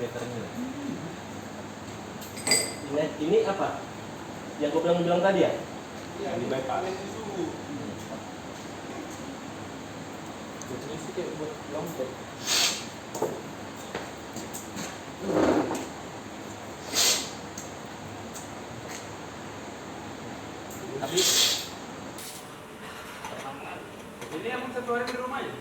meternya. Ini apa? Yang gue bilang tadi ya? Yang di bypass. Ini sih kayak buat lompet. Tapi Ini emang satu hari di rumah aja.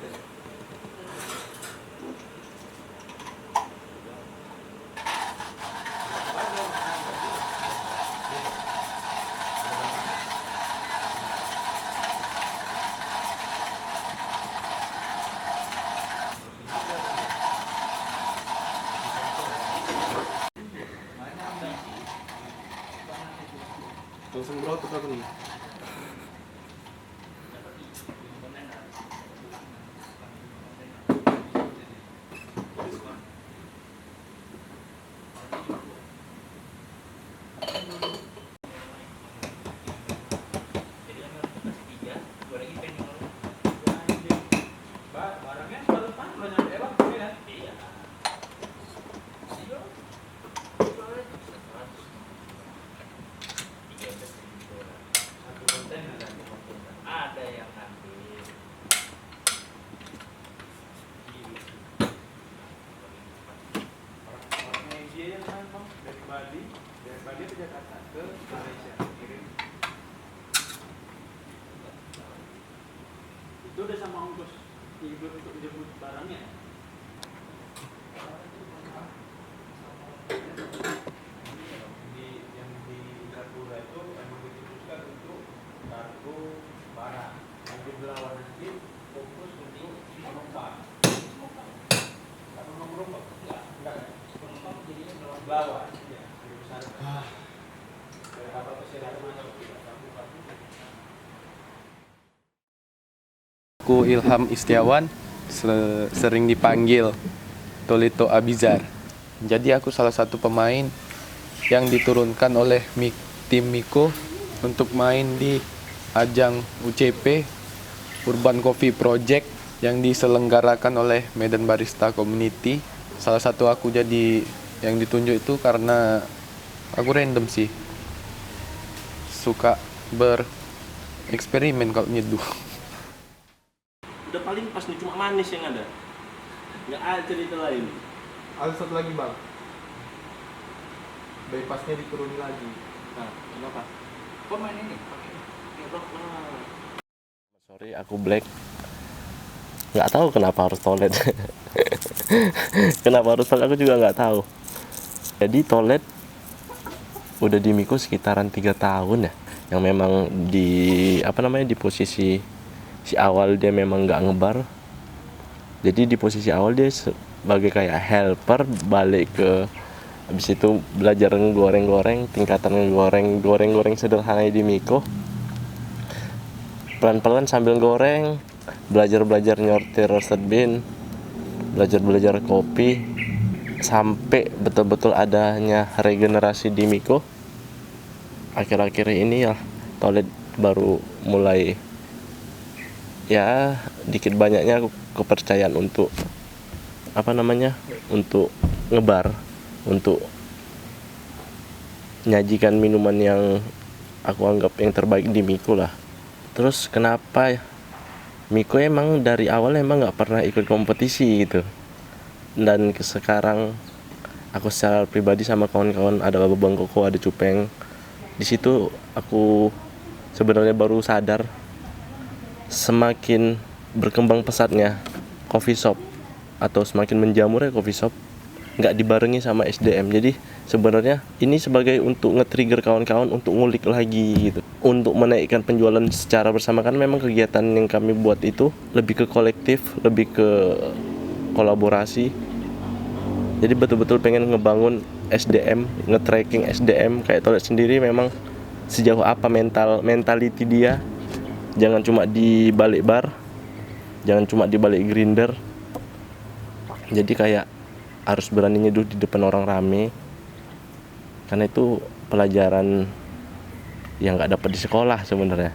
langsung berotot aku nih. Barangnya baru depan belum nyampe bang, ya? Iya. Satu kontainer ada yang ngambil. Orangnya dia yang kan bang dari Bali ke Jakarta ke Malaysia kirim. Itu udah sama ongkos ikut untuk menjemput barangnya. Yang di Kartura itu emang dikhususkan untuk kargo barang. Yang di Belawan nanti fokus untuk penumpang. Atau penumpang? Enggak. Penumpang jadinya Belawan. Ya, di besar. Dari kapal pesiar masuk tidak kampung-kampung. Aku Ilham Istiawan, sering dipanggil Tolito Abizar. Jadi aku salah satu pemain yang diturunkan oleh tim Miko untuk main di ajang UCP Urban Coffee Project yang diselenggarakan oleh Medan Barista Community. Salah satu aku jadi yang ditunjuk itu karena aku random sih, suka bereksperimen kalau nyeduh. Udah paling pas nih cuma manis yang ada. Nggak ada cerita lain. Ada satu lagi bang, bypassnya diturunin lagi. Nah, kenapa? Kok main ini? Sorry, aku black. Nggak tahu kenapa harus toilet. Kenapa harus toilet aku juga nggak tahu. Jadi toilet udah di Miko sekitaran 3 tahun ya. Yang memang di posisi si awal dia memang nggak ngebar. Jadi di posisi awal dia sebagai kayak helper, balik ke habis itu belajar ngegoreng-goreng, tingkatan ngegoreng sederhana di Miko. Pelan-pelan sambil goreng, belajar nyortir roasted bean, belajar kopi, sampai betul-betul adanya regenerasi di Miko. Akhir-akhir ini ya toilet baru mulai ya dikit banyaknya aku kepercayaan untuk untuk ngebar, untuk nyajikan minuman yang aku anggap yang terbaik di Miko lah. Terus kenapa Miko emang dari awal emang nggak pernah ikut kompetisi gitu, dan sekarang aku secara pribadi sama kawan-kawan ada Bang Koko, ada Cupeng, di situ aku sebenarnya baru sadar semakin berkembang pesatnya coffee shop atau semakin menjamurnya coffee shop nggak dibarengi sama SDM. Jadi sebenarnya ini sebagai untuk nge-trigger kawan-kawan untuk ngulik lagi gitu, untuk menaikkan penjualan secara bersama. Kan memang kegiatan yang kami buat itu lebih ke kolektif, lebih ke kolaborasi. Jadi betul-betul pengen ngebangun SDM, nge-tracking SDM kayak toilet sendiri memang sejauh apa mentality dia. Jangan cuma di balik bar, jangan cuma di balik grinder. Jadi kayak harus berani nyeduh di depan orang rame. Karena itu pelajaran yang nggak dapat di sekolah sebenarnya.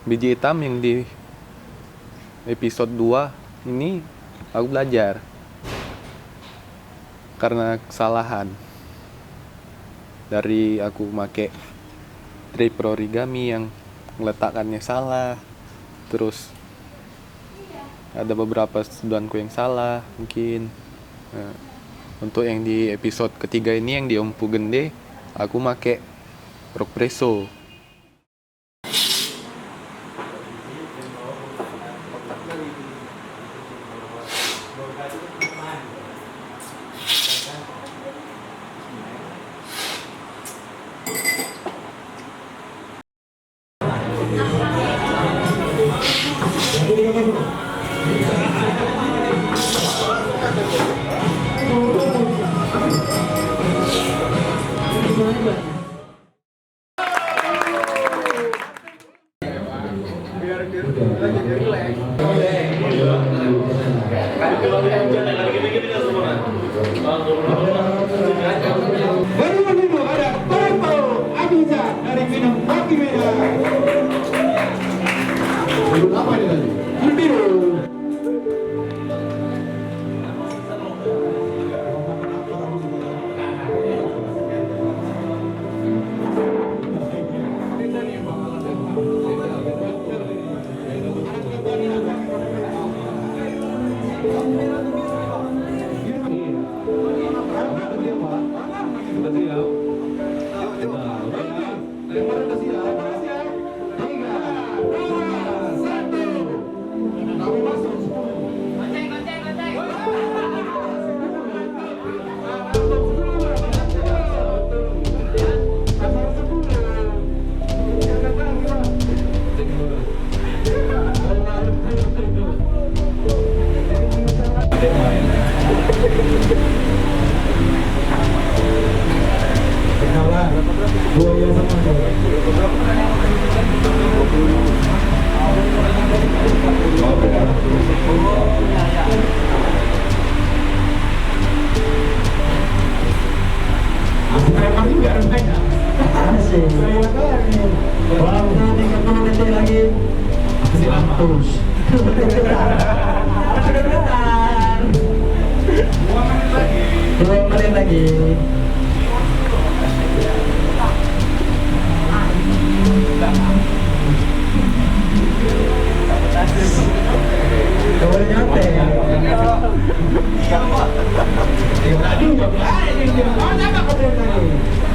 Biji hitam yang di episode 2 ini aku belajar karena kesalahan dari aku make drape origami yang meletakkannya salah, terus ada beberapa sentuhanku yang salah mungkin. Nah, untuk yang di episode ketiga ini yang di Ompu Gende, aku make rock presso. Baru menunggu ada Toto Abizar dari minum kopi merah. Minum apa ini tadi? Biru.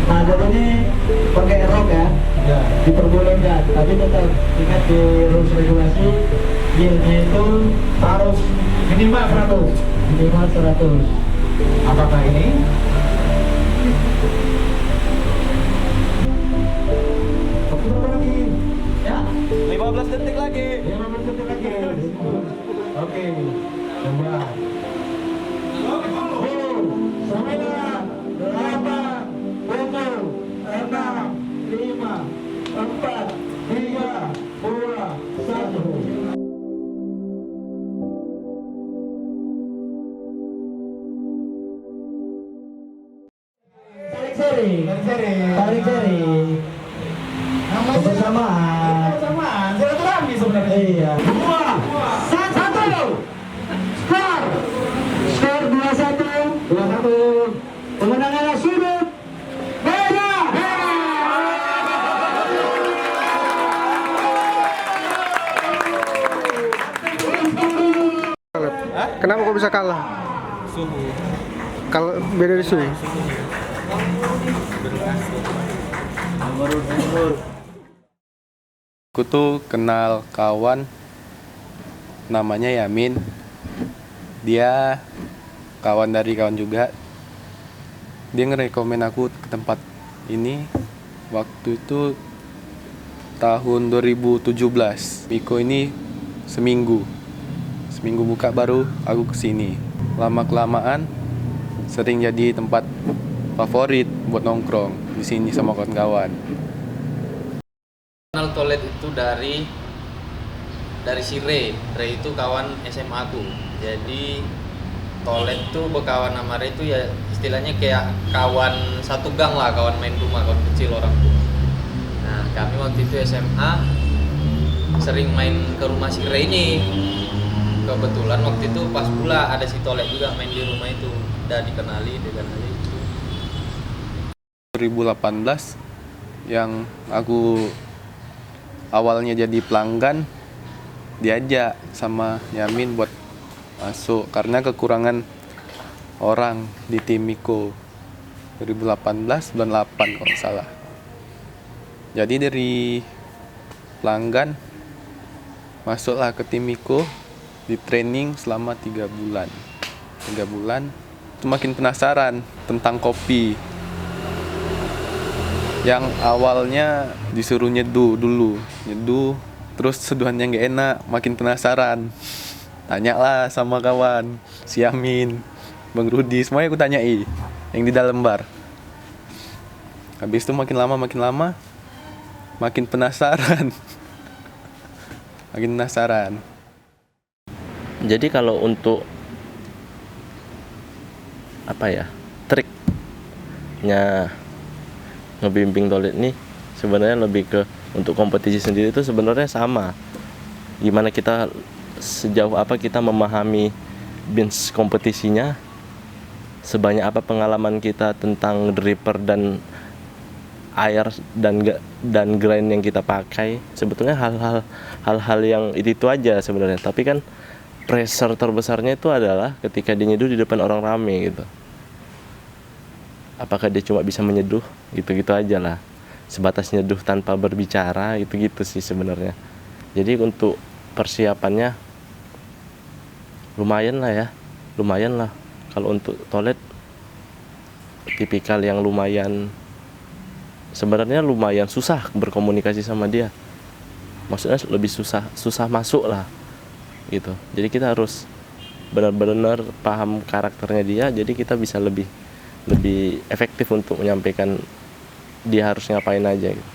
Nah, jadi ini pakai rok ya, diperbolehkan, tapi tetap ingat di rules regulasi yield-nya itu harus Minimal 100. minimal 100. Apakah ini? Waktu berapa lagi? Ya, 15 detik lagi. 15 detik lagi. Oke, coba. 10, 9, 8, 7, 6, 5, 4, 3, 2, 1. tarik seri. Kebersamaan. Kebersamaan, silaturahmi sebenarnya. Iya. 2-1. Skor. Skor 2-1. 2-1. Kemenangan sudut merah. Kenapa kok bisa kalah? Suhu. Kalau beda di suhu. Aku tuh kenal kawan namanya Yamin. Dia kawan dari kawan juga. Dia ngerekomen aku ke tempat ini waktu itu tahun 2017. Miko ini seminggu buka baru aku kesini. Lama-kelamaan sering jadi tempat favorit buat nongkrong di sini sama kawan-kawan. Kenal Toilet itu dari si Ray itu kawan SMA aku. Jadi Toilet tuh berkawan sama Ray itu ya istilahnya kayak kawan satu gang lah, kawan main rumah, kawan kecil orang tua. Nah kami waktu itu SMA sering main ke rumah si Ray ini, ke kebetulan waktu itu pas pula ada si Tolet juga main di rumah itu, udah dikenali itu. 2018 yang aku awalnya jadi pelanggan, diajak sama Yamin buat masuk karena kekurangan orang di tim Miko. 2018 bulan 8 kalau nggak salah. Jadi dari pelanggan masuklah ke tim Miko, di training selama 3 bulan. 3 bulan itu makin penasaran tentang kopi. Yang awalnya disuruh nyeduh dulu, terus seduhannya nggak enak, makin penasaran. Tanyalah sama kawan, si Yamin, Bang Rudi, semuanya aku tanyai yang di dalam bar. Habis itu makin lama makin penasaran. Makin penasaran. Jadi kalau untuk triknya ngebimbing Tolet nih sebenarnya lebih ke untuk kompetisi sendiri itu sebenarnya sama. Gimana kita sejauh apa kita memahami bins kompetisinya, sebanyak apa pengalaman kita tentang dripper dan air dan grind yang kita pakai. Sebetulnya hal-hal yang itu aja sebenarnya. Tapi kan pressure terbesarnya itu adalah ketika dia nyeduh di depan orang rame gitu. Apakah dia cuma bisa menyeduh gitu-gitu aja lah, sebatas nyeduh tanpa berbicara gitu-gitu sih sebenarnya. Jadi untuk persiapannya lumayan lah kalau untuk Tolet, tipikal yang lumayan susah berkomunikasi sama dia, maksudnya lebih susah masuk lah gitu. Jadi kita harus benar-benar paham karakternya dia, jadi kita bisa lebih efektif untuk menyampaikan dia harus ngapain aja gitu.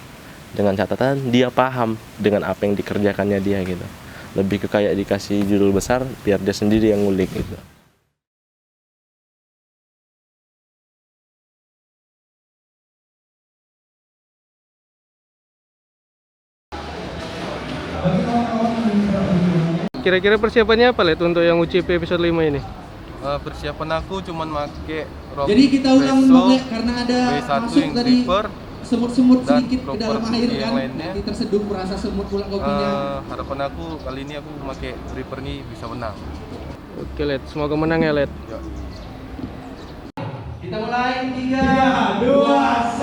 Dengan catatan dia paham dengan apa yang dikerjakannya dia gitu. Lebih ke kayak dikasih judul besar biar dia sendiri yang ngulik gitu. Kira-kira persiapannya apa, Let, untuk yang UCP episode 5 ini? Persiapan aku cuman make rok Jadi kita ulang Presso, Bang, karena ada V1 masuk yang tadi dripper, semut-semut dan sedikit ke dalam proper air yang kan. lainnya. Nanti terseduh merasa semut pula kopinya. harapan aku kali ini aku make dripper ini bisa menang. Oke, Let, semoga menang ya, Let. Ya. Kita mulai 3, 2,